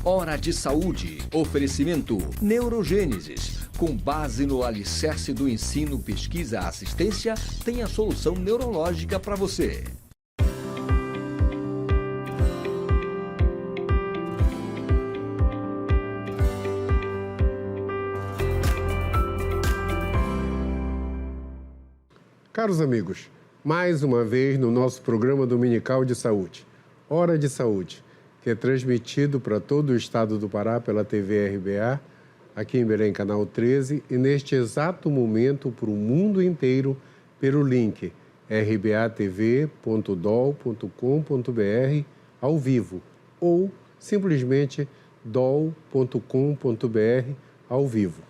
Hora de Saúde. Oferecimento Neurogênesis. Com base no alicerce do ensino, pesquisa, assistência, tem a solução neurológica para você. Caros amigos, mais uma vez no nosso programa dominical de saúde, Hora de Saúde, que é transmitido para todo o estado do Pará pela TV RBA, aqui em Belém, canal 13, e neste exato momento para o mundo inteiro pelo link rbatv.dol.com.br ao vivo ou simplesmente dol.com.br ao vivo.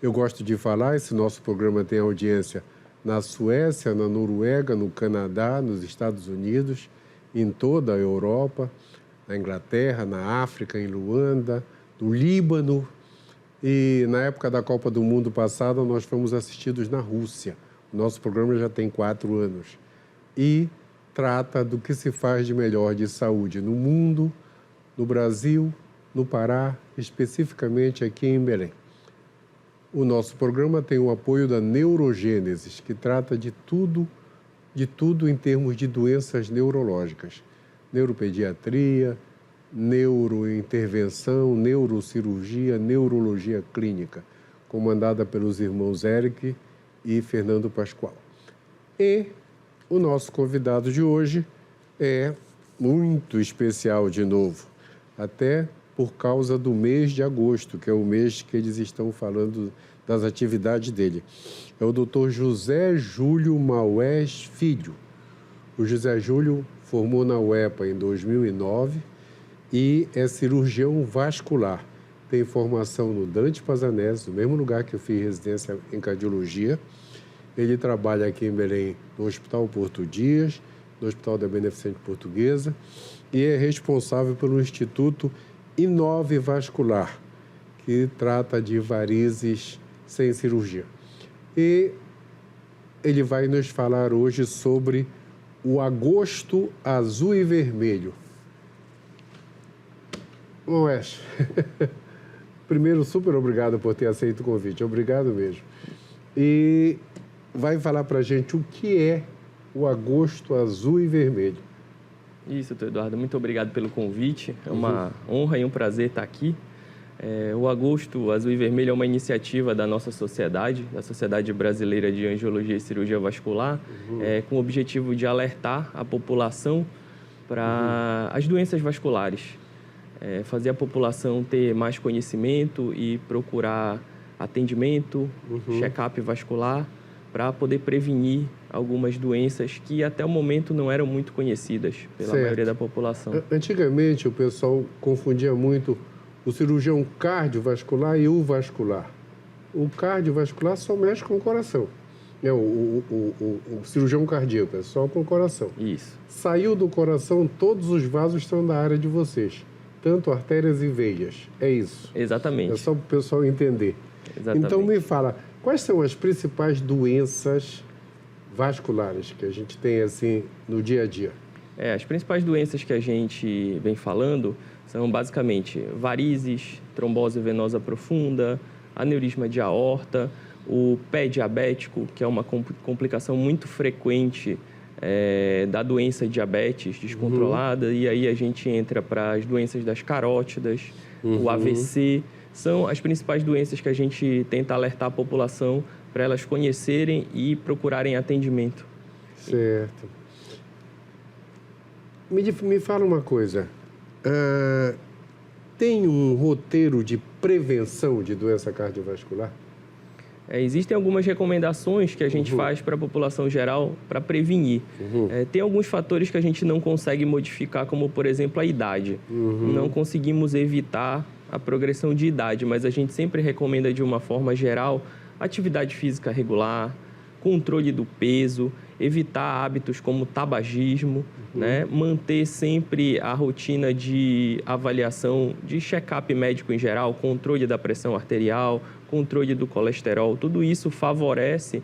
Eu gosto de falar, esse nosso programa tem audiência na Suécia, na Noruega, no Canadá, nos Estados Unidos, em toda a Europa, na Inglaterra, na África, em Luanda, no Líbano. E na época da Copa do Mundo passada, nós fomos assistidos na Rússia. O nosso programa já tem 4 anos. E trata do que se faz de melhor de saúde no mundo, no Brasil, no Pará, especificamente aqui em Belém. O nosso programa tem o apoio da Neurogênesis, que trata de tudo em termos de doenças neurológicas. Neuropediatria, neurointervenção, neurocirurgia, neurologia clínica, comandada pelos irmãos Eric e Fernando Pascoal. E o nosso convidado de hoje é muito especial de novo, até por causa do mês de agosto, que é o mês que eles estão falando das atividades dele. É o Dr. José Júlio Maués Filho. O José Júlio formou na UEPA em 2009 e é cirurgião vascular. Tem formação no Dante Pazanese, no mesmo lugar que eu fiz residência em cardiologia. Ele trabalha aqui em Belém no Hospital Porto Dias, no Hospital da Beneficente Portuguesa, e é responsável pelo Instituto Inove Vascular, que trata de varizes sem cirurgia. E ele vai nos falar hoje sobre o agosto azul e vermelho. Moés, primeiro, super obrigado por ter aceito o convite, obrigado mesmo. E vai falar para a gente o que é o agosto azul e vermelho. Isso, doutor Eduardo, muito obrigado pelo convite. É uma honra e um prazer estar aqui. O Agosto Azul e Vermelho é uma iniciativa da nossa sociedade, da Sociedade Brasileira de Angiologia e Cirurgia Vascular, com o objetivo de alertar a população para as doenças vasculares, fazer a população ter mais conhecimento e procurar atendimento, check-up vascular, para poder prevenir algumas doenças que até o momento não eram muito conhecidas pela maioria da população. Antigamente o pessoal confundia muito o cirurgião cardiovascular e o vascular. O cardiovascular só mexe com o coração. O cirurgião cardíaco é só com o coração. Isso. Saiu do coração, todos os vasos estão da área de vocês, tanto artérias e veias. É isso? Exatamente. É só para o pessoal entender. Exatamente. Então me fala, quais são as principais doenças vasculares que a gente tem assim no dia a dia? As principais doenças que a gente vem falando são basicamente varizes, trombose venosa profunda, aneurisma de aorta, o pé diabético, que é uma complicação muito frequente da doença diabetes descontrolada, e aí a gente entra para as doenças das carótidas, o AVC. São as principais doenças que a gente tenta alertar a população para elas conhecerem e procurarem atendimento. Certo. Me fala uma coisa. Tem um roteiro de prevenção de doença cardiovascular? Existem algumas recomendações que a gente faz para a população geral para prevenir. Tem alguns fatores que a gente não consegue modificar, como, por exemplo, a idade. Não conseguimos evitar a progressão de idade, mas a gente sempre recomenda, de uma forma geral, atividade física regular, controle do peso, evitar hábitos como tabagismo, né? Manter sempre a rotina de avaliação, de check-up médico em geral, controle da pressão arterial, controle do colesterol. Tudo isso favorece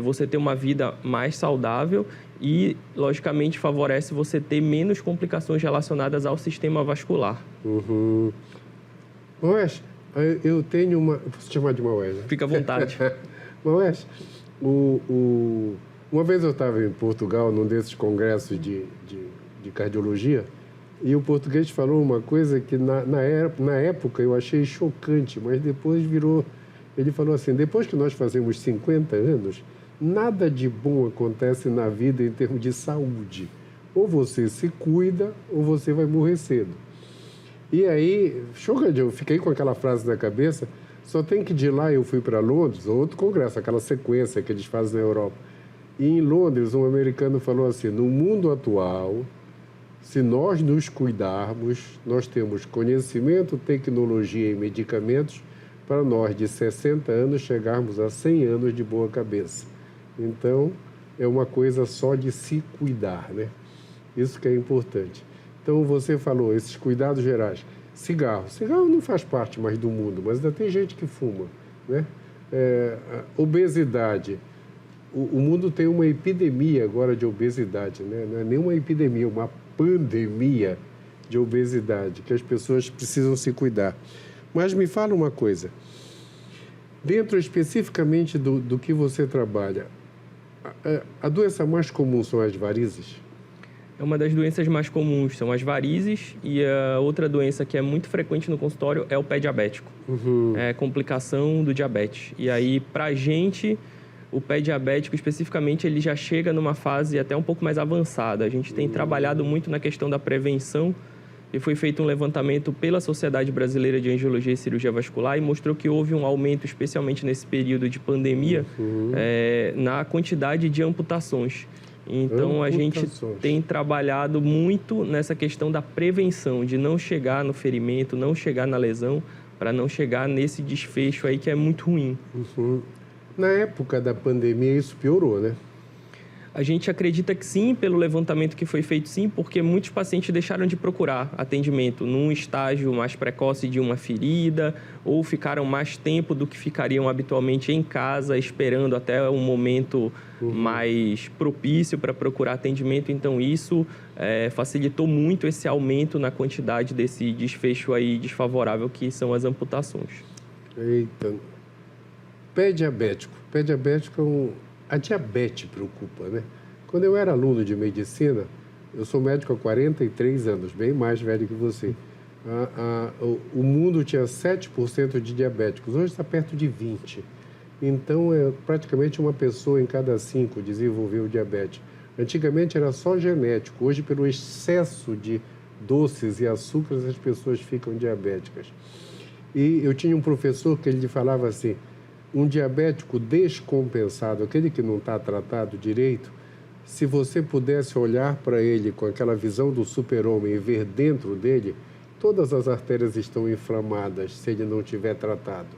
você ter uma vida mais saudável e, logicamente, favorece você ter menos complicações relacionadas ao sistema vascular. Moés, eu tenho uma... Posso chamar de Moés? Né? Fica à vontade. Moés, uma vez eu estava em Portugal, num desses congressos de cardiologia, e o português falou uma coisa que na época eu achei chocante, mas depois virou... Ele falou assim, depois que nós fazemos 50 anos, nada de bom acontece na vida em termos de saúde. Ou você se cuida, ou você vai morrer cedo. E aí, chocante, eu fiquei com aquela frase na cabeça, só tem que de lá eu fui para Londres, outro congresso, aquela sequência que eles fazem na Europa. E em Londres, um americano falou assim, no mundo atual, se nós nos cuidarmos, nós temos conhecimento, tecnologia e medicamentos para nós de 60 anos chegarmos a 100 anos de boa cabeça. Então, é uma coisa só de se cuidar, né? Isso que é importante. Então, você falou, esses cuidados gerais. Cigarro. Cigarro não faz parte mais do mundo, mas ainda tem gente que fuma, né? Obesidade. O mundo tem uma epidemia agora de obesidade, né? Não é nem uma epidemia, uma pandemia de obesidade, que as pessoas precisam se cuidar. Mas me fala uma coisa. Dentro especificamente do que você trabalha, a doença mais comum são as varizes? É uma das doenças mais comuns, são as varizes, e a outra doença que é muito frequente no consultório é o pé diabético. É complicação do diabetes. E aí, pra gente, o pé diabético especificamente, ele já chega numa fase até um pouco mais avançada. A gente tem trabalhado muito na questão da prevenção, e foi feito um levantamento pela Sociedade Brasileira de Angiologia e Cirurgia Vascular e mostrou que houve um aumento, especialmente nesse período de pandemia, na quantidade de amputações. Então, a gente tem trabalhado muito nessa questão da prevenção, de não chegar no ferimento, não chegar na lesão, para não chegar nesse desfecho aí que é muito ruim. Na época da pandemia, isso piorou, né? A gente acredita que sim, pelo levantamento que foi feito sim, porque muitos pacientes deixaram de procurar atendimento num estágio mais precoce de uma ferida ou ficaram mais tempo do que ficariam habitualmente em casa, esperando até um momento mais propício para procurar atendimento. Então, isso facilitou muito esse aumento na quantidade desse desfecho aí desfavorável que são as amputações. Eita. Pé diabético. Pé diabético a diabetes preocupa, né? Quando eu era aluno de medicina, eu sou médico há 43 anos, bem mais velho que você. O mundo tinha 7% de diabéticos, hoje está perto de 20%. Então, praticamente uma pessoa em cada 5 desenvolveu diabetes. Antigamente era só genético, hoje pelo excesso de doces e açúcares as pessoas ficam diabéticas. E eu tinha um professor que ele falava assim, um diabético descompensado, aquele que não está tratado direito, se você pudesse olhar para ele com aquela visão do super-homem e ver dentro dele, todas as artérias estão inflamadas se ele não tiver tratado.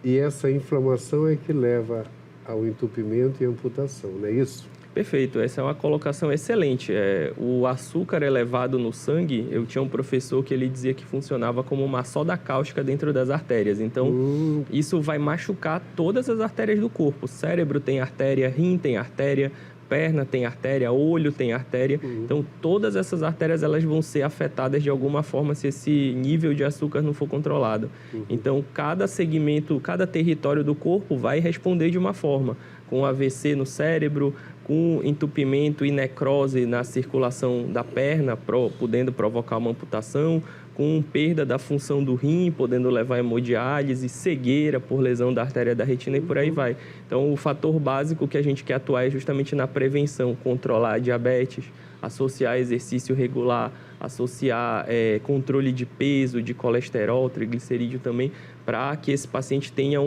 E essa inflamação é que leva ao entupimento e amputação, não é isso? Perfeito, essa é uma colocação excelente. O açúcar elevado no sangue, eu tinha um professor que ele dizia que funcionava como uma soda cáustica dentro das artérias. Então, isso vai machucar todas as artérias do corpo. O cérebro tem artéria, rim tem artéria, perna tem artéria, olho tem artéria. Então, todas essas artérias elas vão ser afetadas de alguma forma se esse nível de açúcar não for controlado. Então, cada segmento, cada território do corpo vai responder de uma forma. Com AVC no cérebro, com entupimento e necrose na circulação da perna, podendo provocar uma amputação, com perda da função do rim, podendo levar a hemodiálise, cegueira por lesão da artéria da retina e por aí vai. Então, o fator básico que a gente quer atuar é justamente na prevenção, controlar a diabetes, associar exercício regular, associar controle de peso, de colesterol, triglicerídeo também, para que esse paciente tenha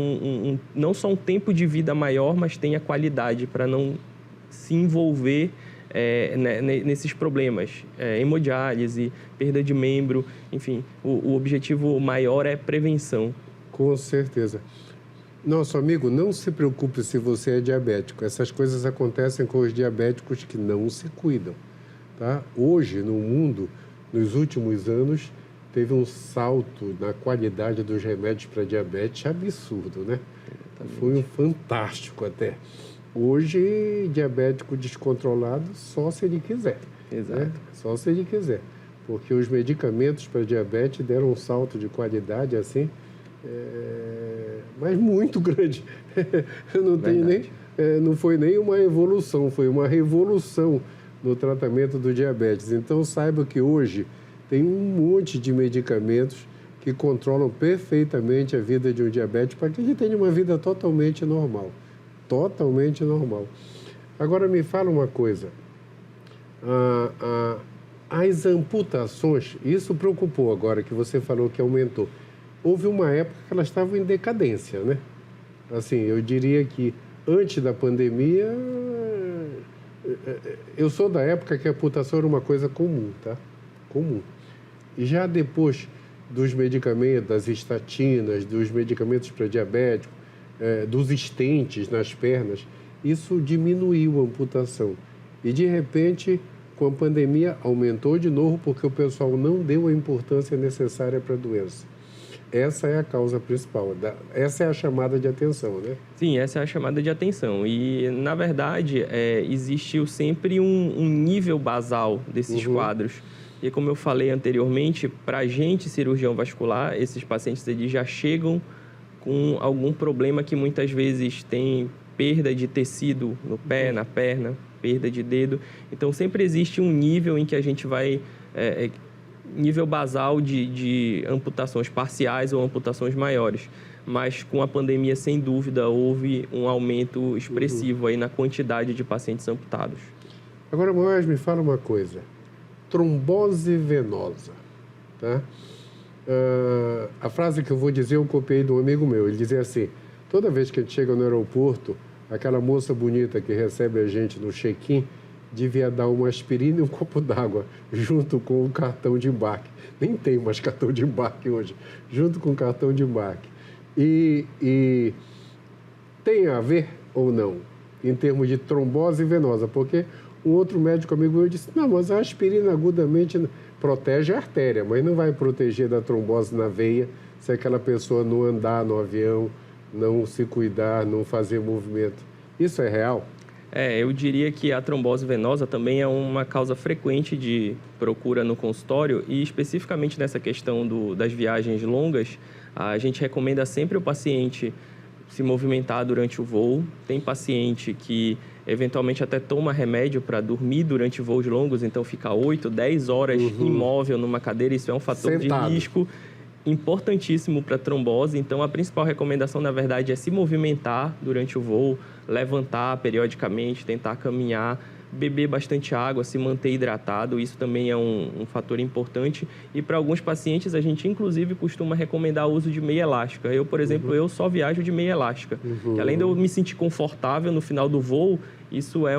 não só um tempo de vida maior, mas tenha qualidade, para não se envolver nesses problemas, hemodiálise, perda de membro, enfim, o objetivo maior é prevenção. Com certeza. Nosso amigo, não se preocupe se você é diabético. Essas coisas acontecem com os diabéticos que não se cuidam. Tá? Hoje, no mundo, nos últimos anos, teve um salto na qualidade dos remédios para diabetes absurdo, né? Foi um fantástico até. Hoje, diabético descontrolado só se ele quiser. Exato. Né? Só se ele quiser. Porque os medicamentos para diabetes deram um salto de qualidade assim, mas muito grande. Não tem nem, não foi nem uma evolução, foi uma revolução no tratamento do diabetes. Então, saiba que hoje tem um monte de medicamentos que controlam perfeitamente a vida de um diabético para que ele tenha uma vida totalmente normal. Totalmente normal. Agora, me fala uma coisa. As amputações, isso preocupou agora que você falou que aumentou. Houve uma época que elas estavam em decadência, né? Assim, eu diria que antes da pandemia, eu sou da época que a amputação era uma coisa comum, tá? Comum. E já depois dos medicamentos, das estatinas, dos medicamentos para diabético, dos estentes nas pernas, isso diminuiu a amputação. E, de repente, com a pandemia, aumentou de novo porque o pessoal não deu a importância necessária para a doença. Essa é a causa principal, essa é a chamada de atenção, né? Sim, essa é a chamada de atenção. E, na verdade, existiu sempre um nível basal desses quadros. E, como eu falei anteriormente, para a gente, cirurgião vascular, esses pacientes eles já chegam com algum problema que muitas vezes tem perda de tecido no pé, na perna, perda de dedo. Então, sempre existe um nível em que a gente vai... nível basal de amputações parciais ou amputações maiores. Mas, com a pandemia, sem dúvida, houve um aumento expressivo aí na quantidade de pacientes amputados. Agora, Moés, me fala uma coisa. Trombose venosa, tá? A frase que eu vou dizer eu copiei de um amigo meu. Ele dizia assim, toda vez que a gente chega no aeroporto, aquela moça bonita que recebe a gente no check-in devia dar uma aspirina e um copo d'água junto com o cartão de embarque. Nem tem mais cartão de embarque hoje. Junto com o cartão de embarque. E tem a ver ou não em termos de trombose venosa? Porque um outro médico amigo meu disse, não, mas a aspirina agudamente protege a artéria, mas não vai proteger da trombose na veia se aquela pessoa não andar no avião, não se cuidar, não fazer movimento. Isso é real? Eu diria que a trombose venosa também é uma causa frequente de procura no consultório e especificamente nessa questão das viagens longas, a gente recomenda sempre o paciente se movimentar durante o voo. Tem paciente que eventualmente até toma remédio para dormir durante voos longos, então fica 8, 10 horas imóvel numa cadeira, isso é um fator sentado. De risco importantíssimo para trombose. Então, a principal recomendação, na verdade, é se movimentar durante o voo, levantar periodicamente, tentar caminhar, beber bastante água, se manter hidratado. Isso também é um fator importante. E para alguns pacientes, a gente, inclusive, costuma recomendar o uso de meia elástica. Eu, por exemplo, eu só viajo de meia elástica. Que além de eu me sentir confortável no final do voo, isso é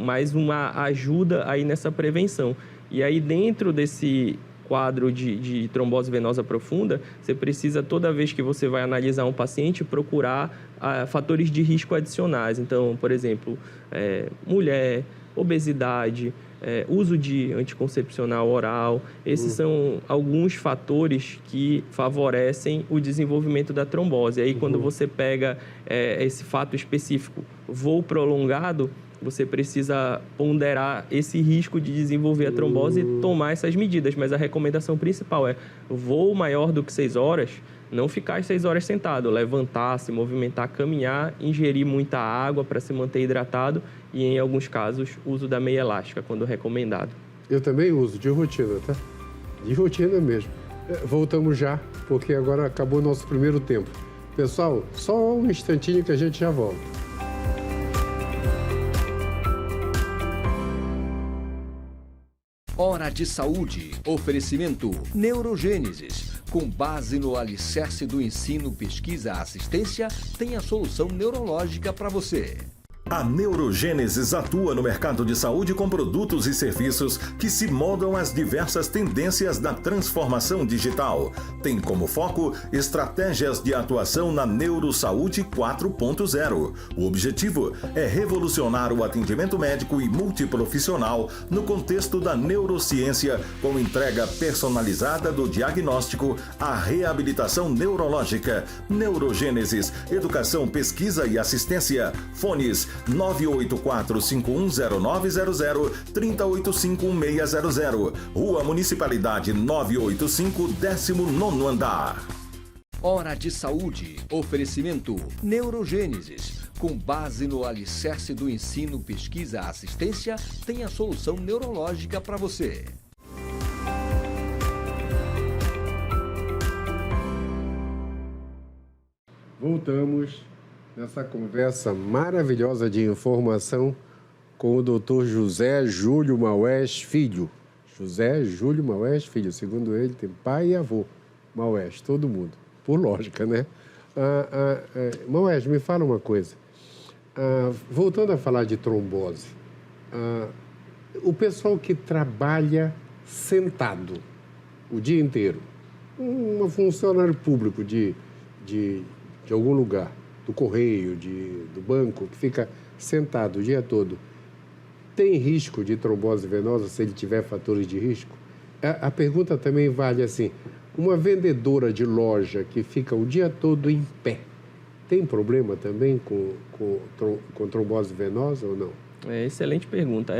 mais uma ajuda aí nessa prevenção. E aí, dentro desse quadro de trombose venosa profunda, você precisa, toda vez que você vai analisar um paciente, procurar fatores de risco adicionais. Então, por exemplo, mulher, obesidade, uso de anticoncepcional oral. Esses são alguns fatores que favorecem o desenvolvimento da trombose. Aí, quando você pega esse fato específico, voo prolongado, você precisa ponderar esse risco de desenvolver a trombose e tomar essas medidas. Mas a recomendação principal é voo maior do que 6 horas, não ficar as 6 horas sentado, levantar, se movimentar, caminhar, ingerir muita água para se manter hidratado e, em alguns casos, uso da meia elástica, quando recomendado. Eu também uso, de rotina, tá? De rotina mesmo. Voltamos já, porque agora acabou o nosso primeiro tempo. Pessoal, só um instantinho que a gente já volta. Hora de Saúde. Oferecimento Neurogênesis. Com base no alicerce do ensino, pesquisa, assistência, tem a solução neurológica para você. A Neurogênesis atua no mercado de saúde com produtos e serviços que se moldam às diversas tendências da transformação digital. Tem como foco estratégias de atuação na Neurosaúde 4.0. O objetivo é revolucionar o atendimento médico e multiprofissional no contexto da neurociência, com entrega personalizada do diagnóstico à reabilitação neurológica. Neurogênesis, educação, pesquisa e assistência. Fones 984-510900, 3085-1600. Rua Municipalidade 985, 19º andar. Hora de Saúde. Oferecimento Neurogênesis. Com base no alicerce do ensino, pesquisa, assistência, tem a solução neurológica para você. Voltamos nessa conversa maravilhosa de informação com o Dr. José Júlio Maués Filho. José Júlio Maués Filho, segundo ele, tem pai e avô. Maués, todo mundo. Por lógica, né? Maués, me fala uma coisa. Voltando a falar de trombose, o pessoal que trabalha sentado o dia inteiro, um funcionário público de algum lugar, do correio, do banco, que fica sentado o dia todo, tem risco de trombose venosa se ele tiver fatores de risco? A pergunta também vale assim, uma vendedora de loja que fica o dia todo em pé, tem problema também com trombose venosa ou não? Excelente pergunta.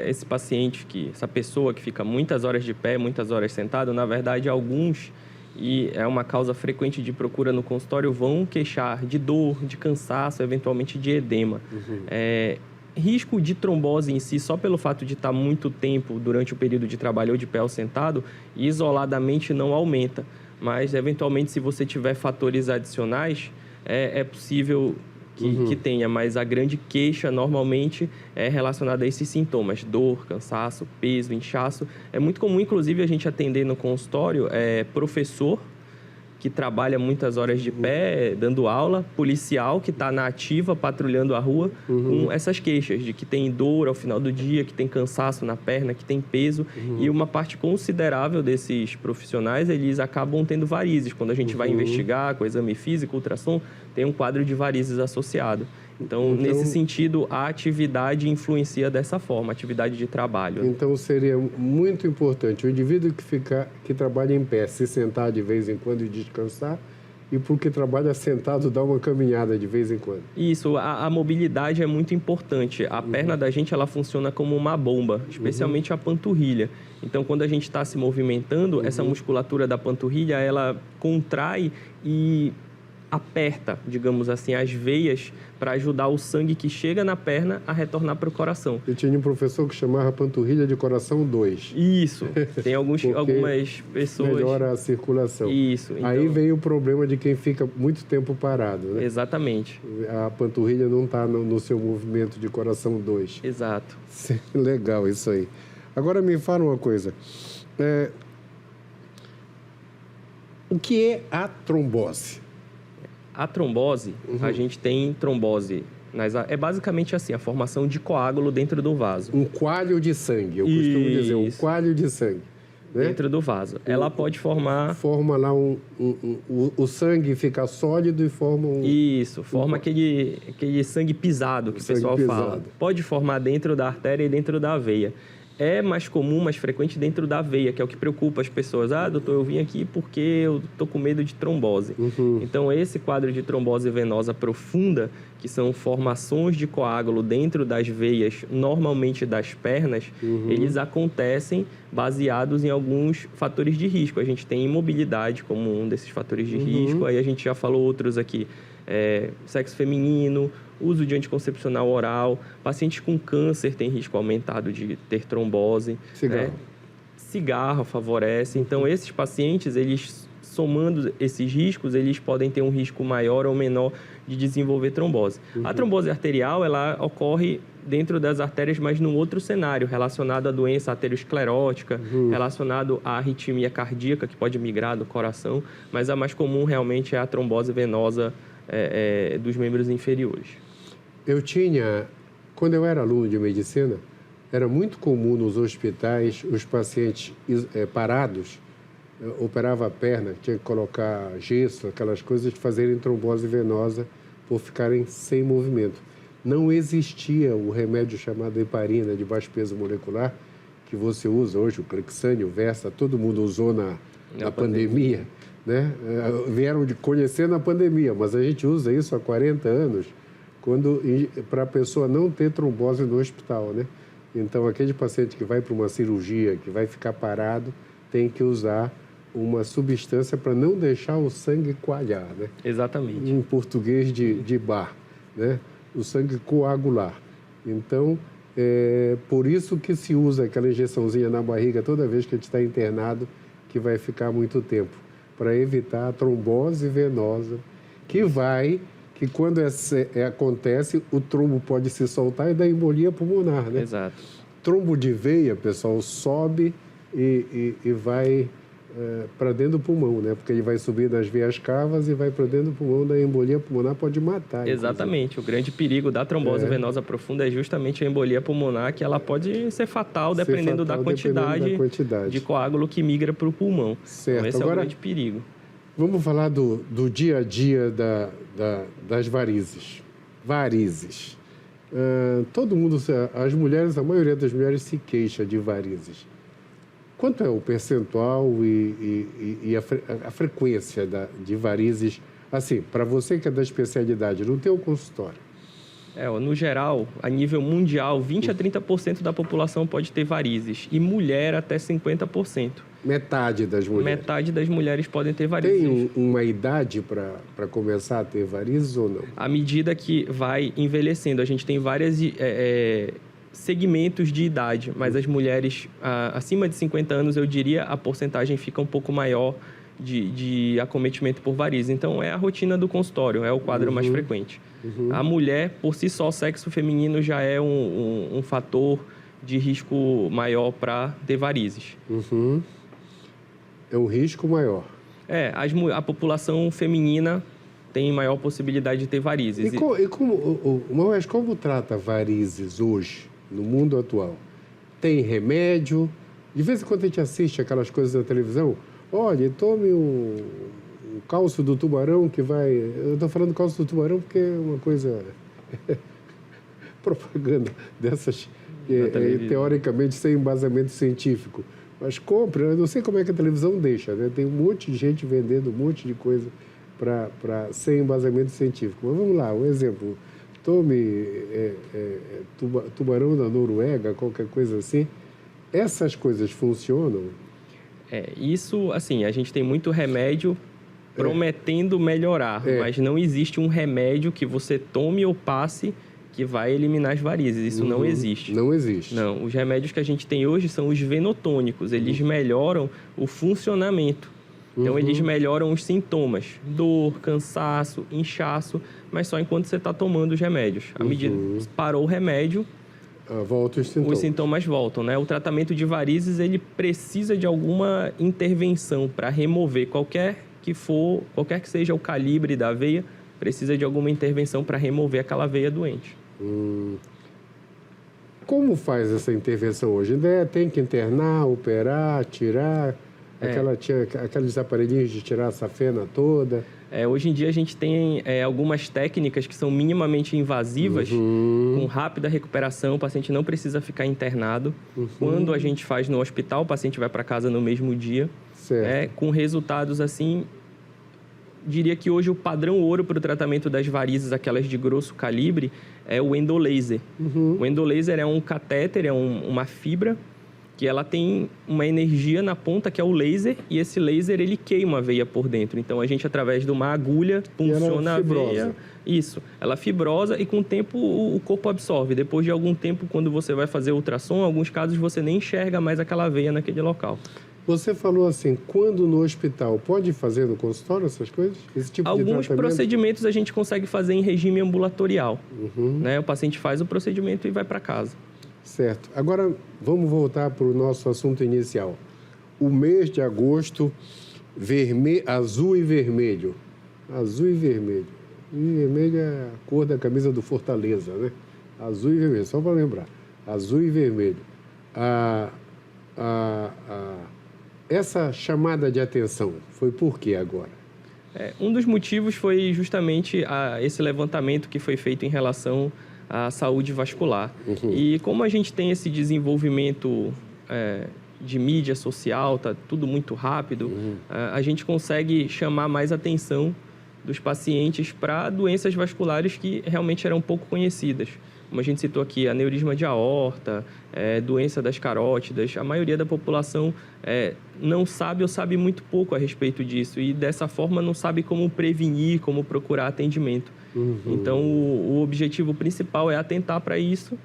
Esse paciente, essa pessoa que fica muitas horas de pé, muitas horas sentado, na verdade, alguns, e é uma causa frequente de procura no consultório, vão queixar de dor, de cansaço, eventualmente de edema. Risco de trombose em si, só pelo fato de estar muito tempo durante o período de trabalho ou de pé ou sentado, isoladamente não aumenta. Mas, eventualmente, se você tiver fatores adicionais, é possível que tenha, mas a grande queixa normalmente é relacionada a esses sintomas: dor, cansaço, peso, inchaço. É muito comum, inclusive, a gente atender no consultório professor que trabalha muitas horas de pé, dando aula, policial que está na ativa, patrulhando a rua, com essas queixas de que tem dor ao final do dia, que tem cansaço na perna, que tem peso. E uma parte considerável desses profissionais, eles acabam tendo varizes. Quando a gente vai investigar com exame físico, ultrassom, tem um quadro de varizes associado. Então, nesse sentido, a atividade influencia dessa forma, a atividade de trabalho. Então, seria muito importante o indivíduo que trabalha em pé se sentar de vez em quando e descansar, e porque trabalha sentado, dar uma caminhada de vez em quando. Isso, a mobilidade é muito importante. A perna da gente, ela funciona como uma bomba, especialmente a panturrilha. Então, quando a gente está se movimentando, essa musculatura da panturrilha, ela contrai e aperta, digamos assim, as veias para ajudar o sangue que chega na perna a retornar para o coração. Eu tinha um professor que chamava panturrilha de coração 2. Isso. Tem algumas pessoas... melhora a circulação. Isso. Então... Aí vem o problema de quem fica muito tempo parado, né? Exatamente. A panturrilha não está no seu movimento de coração 2. Exato. Legal isso aí. Agora me fala uma coisa. O que é a trombose? A trombose, a gente tem trombose, é basicamente assim, a formação de coágulo dentro do vaso. Um coalho de sangue, eu costumo dizer, um coalho de sangue. Né? Dentro do vaso. Ela pode formar... Forma lá o sangue fica sólido e forma um... Isso, forma aquele sangue pisado que o pessoal fala. Pode formar dentro da artéria e dentro da veia. É mais comum, mais frequente dentro da veia, que é o que preocupa as pessoas. Doutor, eu vim aqui porque eu estou com medo de trombose. Então, esse quadro de trombose venosa profunda, que são formações de coágulo dentro das veias, normalmente das pernas, eles acontecem baseados em alguns fatores de risco. A gente tem imobilidade como um desses fatores de risco, aí a gente já falou outros aqui. Sexo feminino, uso de anticoncepcional oral, pacientes com câncer têm risco aumentado de ter trombose. Cigarro favorece. Então, esses pacientes, eles somando esses riscos, eles podem ter um risco maior ou menor de desenvolver trombose. A trombose arterial, ela ocorre dentro das artérias, mas num outro cenário, relacionado à doença aterosclerótica, relacionado à arritmia cardíaca, que pode migrar do coração, mas a mais comum realmente é a trombose venosa dos membros inferiores. Quando eu era aluno de medicina, era muito comum nos hospitais os pacientes parados, operava a perna, tinha que colocar gesso, aquelas coisas, fazerem trombose venosa por ficarem sem movimento. Não existia o remédio chamado heparina, de baixo peso molecular, que você usa hoje, o Clexane, o Versa, todo mundo usou na pandemia, né? Vieram de conhecer na pandemia, mas a gente usa isso há 40 anos para a pessoa não ter trombose no hospital, né? Então, aquele paciente que vai para uma cirurgia, que vai ficar parado, tem que usar uma substância para não deixar o sangue coalhar, né? Exatamente. Em português de bar, né? O sangue coagular. Então, por isso que se usa aquela injeçãozinha na barriga toda vez que a gente está internado, que vai ficar muito tempo, para evitar a trombose venosa, que quando acontece, o trombo pode se soltar e dar embolia pulmonar, né? Exato. Trombo de veia, pessoal, sobe e vai para dentro do pulmão, né? Porque ele vai subir nas veias cavas e vai para dentro do pulmão, da embolia pulmonar pode matar. Exatamente. O grande perigo da trombose venosa profunda é justamente a embolia pulmonar, que ela pode ser fatal, dependendo da quantidade de coágulo que migra para o pulmão. Certo. Então, esse agora, é o grande perigo. Vamos falar do dia a dia das varizes. Varizes. Todo mundo, a maioria das mulheres se queixa de varizes. Quanto é o percentual e a frequência de varizes? Assim, para você que é da especialidade, no teu consultório. No geral, a nível mundial, 20% a 30% da população pode ter varizes. E mulher até 50%. Metade das mulheres. Metade das mulheres podem ter varizes. Tem uma idade para começar a ter varizes ou não? À medida que vai envelhecendo, a gente tem vários segmentos de idade, mas as mulheres acima de 50 anos, eu diria, a porcentagem fica um pouco maior de acometimento por varizes. Então, é a rotina do consultório, é o quadro mais frequente. A mulher, por si só, sexo feminino já é um fator de risco maior para ter varizes. É um risco maior. A população feminina tem maior possibilidade de ter varizes. Como trata varizes hoje, no mundo atual? Tem remédio? De vez em quando a gente assiste aquelas coisas na televisão. Olha, tome o cálcio do tubarão que vai... Eu estou falando cálcio do tubarão porque é uma coisa... propaganda dessas, teoricamente, sem embasamento científico. Mas compra, eu não sei como é que a televisão deixa, né? Tem um monte de gente vendendo um monte de coisa sem embasamento científico. Mas vamos lá, um exemplo. Tome tubarão da Noruega, qualquer coisa assim. Essas coisas funcionam? Isso, assim, a gente tem muito remédio prometendo melhorar, mas não existe um remédio que você tome ou passe que vai eliminar as varizes. Isso não existe. Não existe. Não. Os remédios que a gente tem hoje são os venotônicos. Eles melhoram o funcionamento. Então, eles melhoram os sintomas. Dor, cansaço, inchaço, mas só enquanto você está tomando os remédios. À medida que parou o remédio, volta os sintomas voltam, né? O tratamento de varizes, ele precisa de alguma intervenção para remover qualquer que seja o calibre da veia, precisa de alguma intervenção para remover aquela veia doente. Como faz essa intervenção hoje? Tem que internar, operar, tirar... Aqueles aparelhinhos de tirar a safena toda? Hoje em dia a gente tem algumas técnicas que são minticamente invasivas, com rápida recuperação, o paciente não precisa ficar internado. Quando a gente faz no hospital, o paciente vai para casa no mesmo dia. Com resultados assim... Diria que hoje o padrão ouro para o tratamento das varizes, aquelas de grosso calibre, é o endolaser. O endolaser é um catéter, é uma fibra, que ela tem uma energia na ponta, que é o laser, e esse laser, ele queima a veia por dentro. Então, a gente, através de uma agulha, funciona a veia. Isso. Ela é fibrosa e, com o tempo, o corpo absorve. Depois de algum tempo, quando você vai fazer ultrassom, em alguns casos, você nem enxerga mais aquela veia naquele local. Você falou assim, quando no hospital, pode fazer no consultório essas coisas? Esse tipo de tratamento? Alguns procedimentos a gente consegue fazer em regime ambulatorial. Né? O paciente faz o procedimento e vai para casa. Certo. Agora, vamos voltar para o nosso assunto inicial. O mês de agosto, azul e vermelho. Azul e vermelho. E vermelho é a cor da camisa do Fortaleza, né? Azul e vermelho, só para lembrar. Azul e vermelho. Essa chamada de atenção foi por quê agora? Um dos motivos foi justamente esse levantamento que foi feito em relação à saúde vascular. Uhum. E como a gente tem esse desenvolvimento de mídia social, tá tudo muito rápido, a gente consegue chamar mais atenção dos pacientes para doenças vasculares que realmente eram pouco conhecidas. Como a gente citou aqui, aneurisma de aorta, doença das carótidas, a maioria da população não sabe ou sabe muito pouco a respeito disso e, dessa forma, não sabe como prevenir, como procurar atendimento. Uhum. Então, o objetivo principal é atentar para isso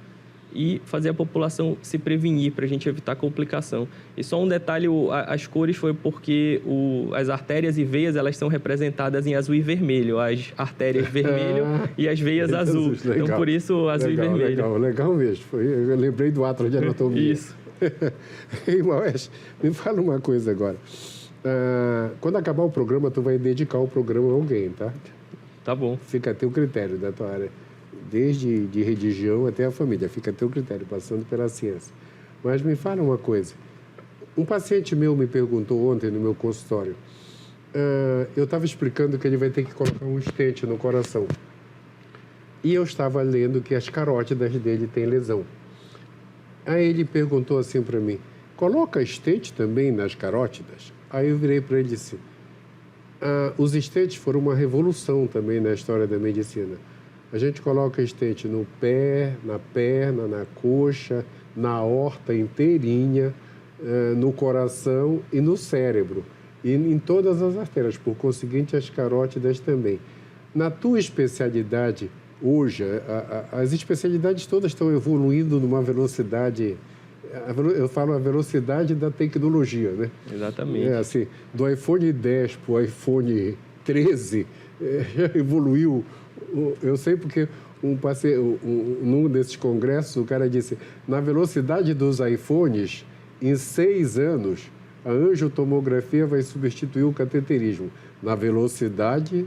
e fazer a população se prevenir para a gente evitar complicação. E só um detalhe, as cores foi porque as artérias e veias elas são representadas em azul e vermelho, as artérias vermelho e as veias azul. Legal. Então, por isso, azul e vermelho. Legal mesmo. Eu lembrei do Atlas de Anatomia. Isso. Ei, Maués, me fala uma coisa agora. Quando acabar o programa, tu vai dedicar o programa a alguém, tá? Tá bom. Fica a teu critério da tua área. Desde de religião até a família, fica a teu critério, passando pela ciência. Mas me fala uma coisa. Um paciente meu me perguntou ontem no meu consultório. Eu estava explicando que ele vai ter que colocar um stent no coração. E eu estava lendo que as carótidas dele têm lesão. Aí ele perguntou assim para mim, coloca stent também nas carótidas? Aí eu virei para ele e disse, os stents foram uma revolução também na história da medicina. A gente coloca stent no pé, na perna, na coxa, na aorta inteirinha, no coração e no cérebro. E em todas as artérias, por conseguinte, as carótidas também. Na tua especialidade, hoje, as especialidades todas estão evoluindo numa velocidade... Eu falo a velocidade da tecnologia, né? Exatamente. Assim, do iPhone 10 para o iPhone 13, já evoluiu... Eu sei porque num desses congressos, o cara disse, na velocidade dos iPhones, em 6 anos, a angiotomografia vai substituir o cateterismo. Na velocidade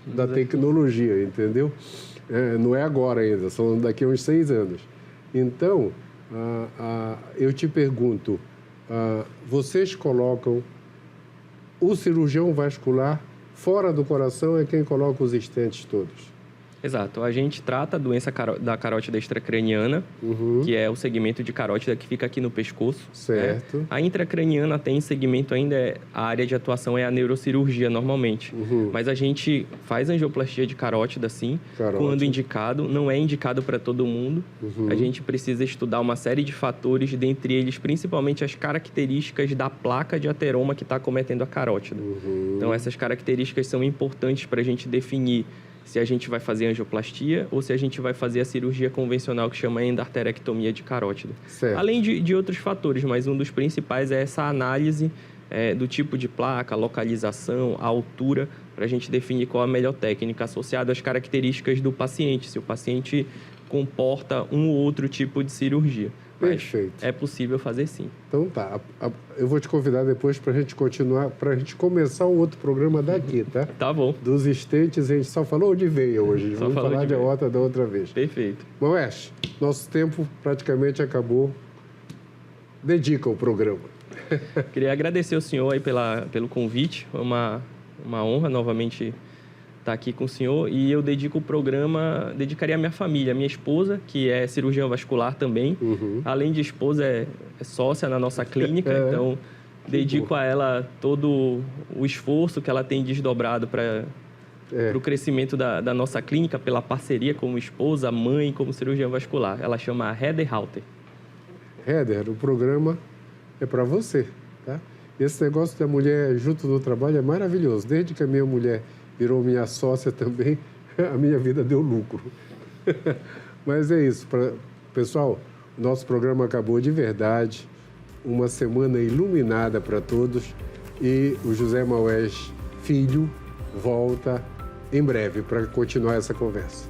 da tecnologia, entendeu? Não é agora ainda, são daqui a uns 6 anos. Então, eu te pergunto, vocês colocam o cirurgião vascular fora do coração é quem coloca os stents todos? Exato. A gente trata a doença da carótida extracraniana, que é o segmento de carótida que fica aqui no pescoço. Certo. Né? A intracraniana tem segmento ainda, a área de atuação é a neurocirurgia normalmente. Mas a gente faz angioplastia de carótida, sim, quando indicado. Não é indicado para todo mundo. A gente precisa estudar uma série de fatores, dentre eles principalmente as características da placa de ateroma que está acometendo a carótida. Então, essas características são importantes para a gente definir se a gente vai fazer angioplastia ou se a gente vai fazer a cirurgia convencional que chama endarterectomia de carótida. Certo. Além de outros fatores, mas um dos principais é essa análise do tipo de placa, localização, a altura, para a gente definir qual a melhor técnica associada às características do paciente, se o paciente comporta um ou outro tipo de cirurgia. Perfeito. Mas é possível fazer sim. Então tá, eu vou te convidar depois para a gente continuar, para a gente começar um outro programa daqui, tá? Tá bom. Dos stents, a gente só falou de veia hoje, vamos falar de aorta da outra vez. Perfeito. Moés, nosso tempo praticamente acabou. Dedica o programa. Queria agradecer ao senhor aí pelo convite, é uma honra novamente estar aqui com o senhor, e eu dedico o programa, dedicaria à minha família, a minha esposa, que é cirurgiã vascular também, além de esposa, é sócia na nossa clínica, então dedico a ela todo o esforço que ela tem desdobrado para o crescimento da nossa clínica, pela parceria como esposa, mãe, como cirurgiã vascular. Ela chama Heather Halter. Heather, o programa é para você, tá? Esse negócio da mulher junto no trabalho é maravilhoso. Desde que a minha mulher virou minha sócia também, a minha vida deu lucro. Mas é isso. Pessoal, nosso programa acabou de verdade. Uma semana iluminada para todos. E o José Maués Filho volta em breve para continuar essa conversa.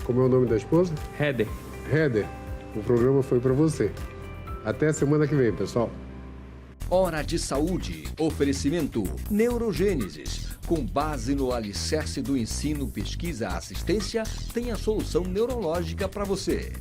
Como é o nome da esposa? Heather. Heather, o programa foi para você. Até a semana que vem, pessoal. Hora de Saúde. Oferecimento Neurogênesis. Com base no alicerce do ensino, pesquisa, assistência, tem a solução neurológica para você.